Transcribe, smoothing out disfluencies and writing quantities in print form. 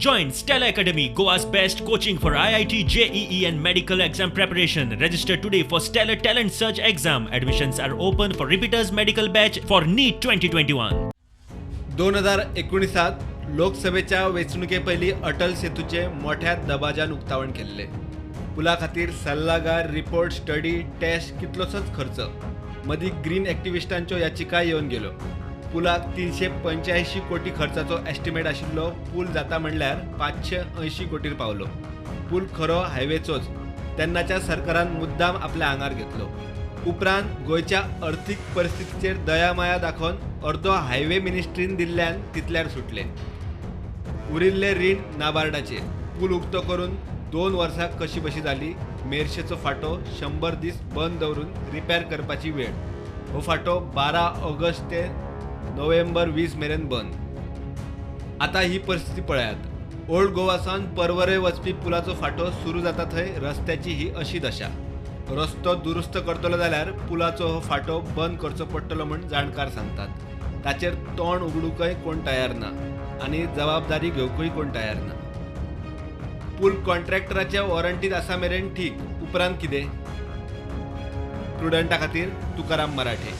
Join Stella Academy, Goa's best coaching for IIT, JEE and medical exam preparation. Register today for Stellar Talent Search exam. Admissions are open for repeaters medical batch for NEET 2021. 2019 लोकसभेच्या वेंचणुके अटल सेतूचे मोठ्या दबाजान उक्तावण केल्ले. पुला खातीर सल्लागार, report, study, taste कितलोसोच खर्च. मदीं ग्रीन एक्टिविस्टांच्यो याचिका येवन गेल्यो. पुलाक 385 कोटी खर्चाचो एस्टिमेट आशिल्लो पूल जाता म्हणल्यार 580 कोटीर पावलो. पूल खरो हायवेचोच तेन्नाच्या सरकारान मुद्दाम आपल्या आंगार घेतलो. उपरांत गोंयच्या अर्थीक परिस्थितीचेर दयामाया दाखोवन अर्दो हायवे मिनिस्ट्रीन दिल्ल्यान तितल्यार सुटले. उरिल्ले रीण नाबार्डाचे. पूल उक्तो करून 2 वर्सां कशी बशी जाली. मेर्शेचो फाटो 100 दीस बंद दवरून रिपेर करपाची वेळ. हो फाटो 12 ऑगस्ट ते नोव्हेंबर 20 मेरेन बंद. आता ही परिस्थिती पळयात. ओल्ड गोवासान पर्वरे वचपी पुलाचो फाटो सुरू जाता थंय रस्त्याची ही अशी दशा. रस्तो दुरुस्त करतलो जाल्यार पुलाचो हो फाटो बंद करचो पडटलो म्हूण जाणकार सांगतात. ताचेर तोंड उगडूकय कोण तयार ना आनी जबाबदारी घेवकूय कोण तयार ना. पूल कॉन्ट्रॅक्टराच्या वॉरंटीत आसा मेरेन ठीक, उपरांत कितें? स्टुडंटा खातीर तुकाराम मराठे.